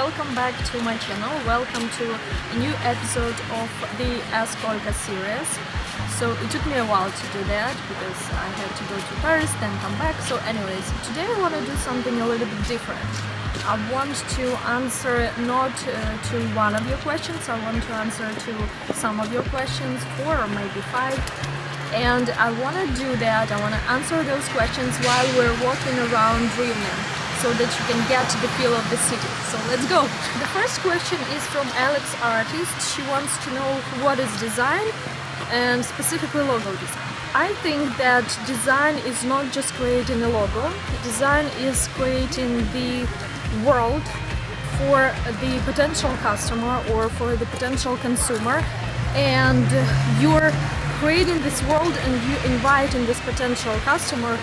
welcome back to my channel. Welcome to a new episode of the Ask Olka series. So it took me a while to do that because I had to go to Paris, then come back. So anyways, today I want to do something a little bit different. I want to answer not to one of your questions, I want to answer to some of your questions, 4 or maybe 5. And I want to do that, I want to answer those questions while we're walking around Rivian, so that you can get the feel of the city. So let's go! The first question is from Alex Artist. She wants to know what is design, and specifically logo design. I think that design is not just creating a logo, design is creating the world for the potential customer or for the potential consumer, and you're creating this world and you inviting this potential customer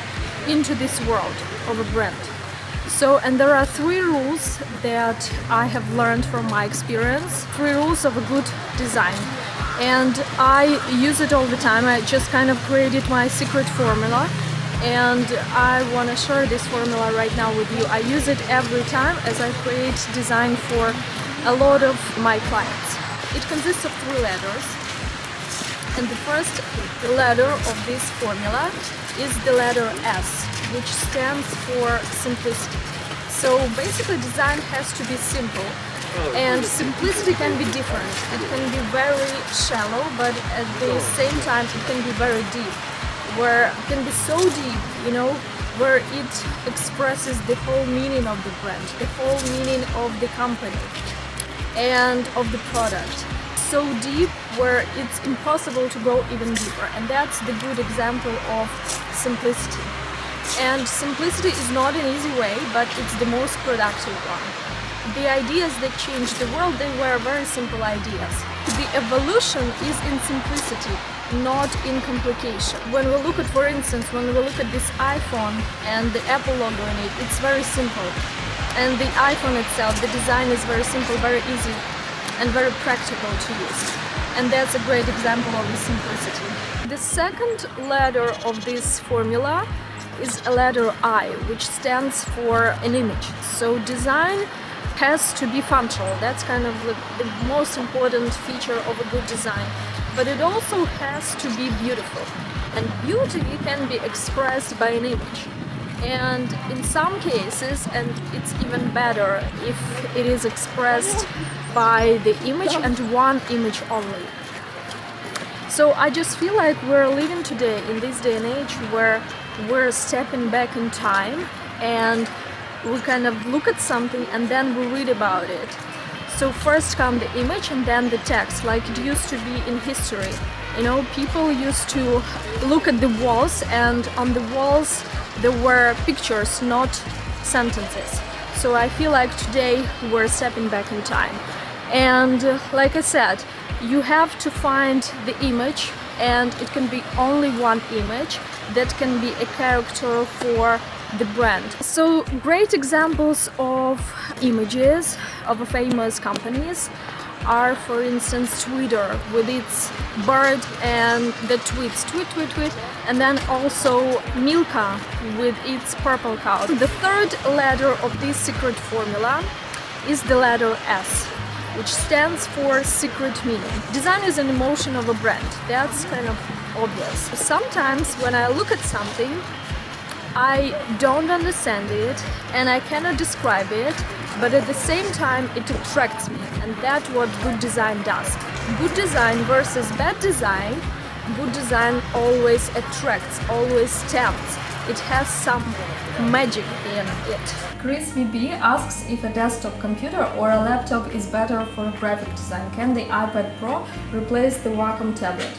into this world of a brand. So, and there are 3 rules that I have learned from my experience, 3 rules of a good design. And I use it all the time. I just kind of created my secret formula, and I want to share this formula right now with you. I use it every time as I create design for a lot of my clients. It consists of 3 letters. And the first letter of this formula is the letter S, which stands for simplicity. So basically design has to be simple, and simplicity can be different. It can be very shallow, but at the same time it can be very deep, where it can be so deep, where it expresses the whole meaning of the brand, the whole meaning of the company and of the product. So deep where it's impossible to go even deeper, and that's the good example of simplicity. And simplicity is not an easy way, but it's the most productive one. The ideas that changed the world, they were very simple ideas. The evolution is in simplicity, not in complication. When we look at, for instance, when we look at this iPhone and the Apple logo in it, it's very simple. And the iPhone itself, the design is very simple, very easy, and very practical to use. And that's a great example of the simplicity. The second letter of this formula is a letter I, which stands for an image. So design has to be functional. That's kind of the most important feature of a good design. But it also has to be beautiful. And beauty can be expressed by an image. And in some cases, and it's even better if it is expressed by the image and one image only. So I just feel like we're living today in this day and age where we're stepping back in time and we kind of look at something and then we read about it. So first come the image and then the text, like it used to be in history. People used to look at the walls, and on the walls there were pictures, not sentences. So I feel like today we're stepping back in time. And like I said, you have to find the image, and it can be only one image that can be a character for the brand. So great examples of images of famous companies are, for instance, Twitter with its bird and the tweets, tweet, tweet, tweet, and then also Milka with its purple cow. The third letter of this secret formula is the letter S, which stands for secret meaning. Design is an emotion of a brand. That's kind of obvious. Sometimes when I look at something, I don't understand it and I cannot describe it, but at the same time it attracts me, and that's what good design does. Good design versus bad design, good design always attracts, always tempts. It has some magic in it. Chris VB asks if a desktop computer or a laptop is better for graphic design. Can the iPad Pro replace the Wacom tablet?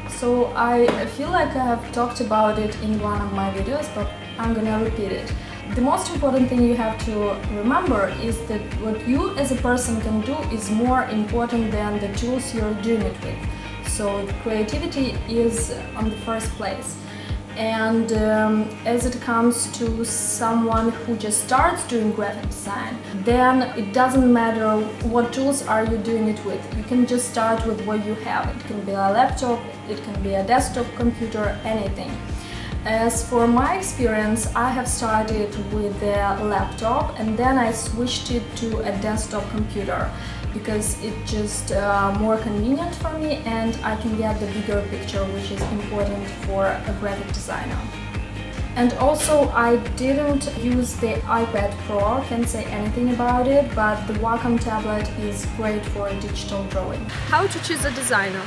So I feel like I have talked about it in one of my videos, but I'm gonna repeat it. The most important thing you have to remember is that what you as a person can do is more important than the tools you're doing it with. So the creativity is on the first place. And as it comes to someone who just starts doing graphic design, then it doesn't matter what tools are you doing it with. You can just start with what you have. It can be a laptop, it can be a desktop computer, anything. As for my experience, I have started with the laptop and then I switched it to a desktop computer because it's just more convenient for me and I can get the bigger picture, which is important for a graphic designer. And also I didn't use the iPad Pro, can't say anything about it, but the Wacom tablet is great for digital drawing. How to choose a designer?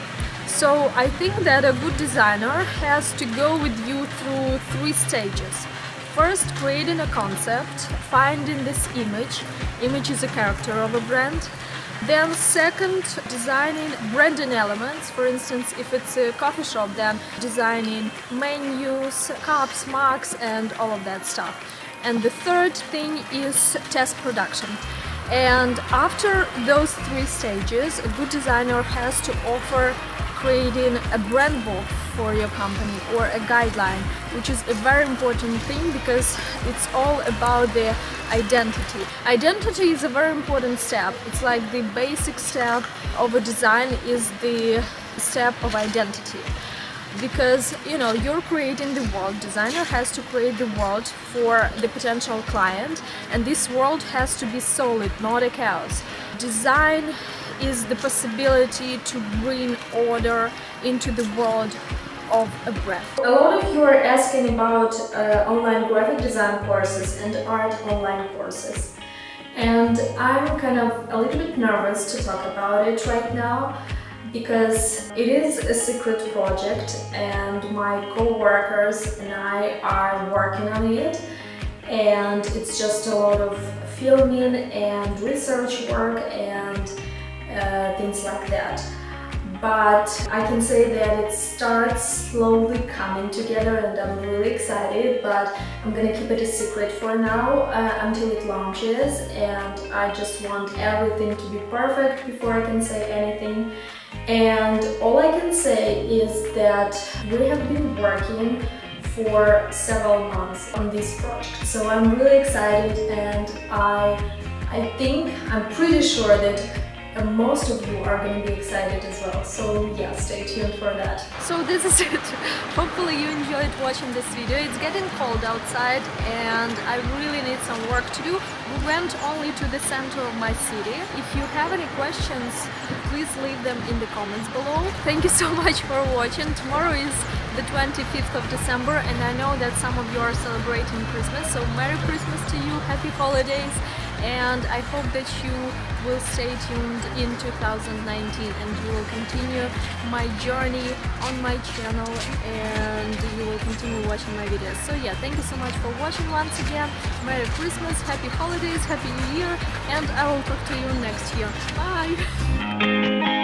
So I think that a good designer has to go with you through 3 stages. First, creating a concept, finding this image. Image is a character of a brand. Then second, designing branding elements. For instance, if it's a coffee shop, then designing menus, cups, mugs, and all of that stuff. And the third thing is test production. And after those 3 stages, a good designer has to offer creating a brand book for your company or a guideline, which is a very important thing because it's all about the identity. Identity is a very important step. It's like the basic step of a design is the step of identity. Because, you know, you're creating the world. Designer has to create the world for the potential client, and this world has to be solid, not a chaos. Design is the possibility to bring order into the world of a brand. A lot of you are asking about online graphic design courses and art online courses. And I'm kind of a little bit nervous to talk about it right now because it is a secret project and my co-workers and I are working on it, and it's just a lot of filming and research work and things like that. But I can say that it starts slowly coming together and I'm really excited, but I'm gonna keep it a secret for now until it launches, and I just want everything to be perfect before I can say anything. And all I can say is that we have been working for several months on this project, so I'm really excited, and I'm pretty sure that most of you are going to be excited as well, so yeah, stay tuned for that. So this is it. Hopefully you enjoyed watching this video. It's getting cold outside and I really need some work to do. We went only to the center of my city. If you have any questions, please leave them in the comments below. Thank you so much for watching. Tomorrow is the 25th of December and I know that some of you are celebrating Christmas, so Merry Christmas to you, Happy Holidays, and I hope that you will stay tuned in 2019 and you will continue my journey on my channel and you will continue watching my videos. So yeah, thank you so much for watching once again. Merry Christmas, Happy Holidays, Happy New Year, and I will talk to you next year. Bye!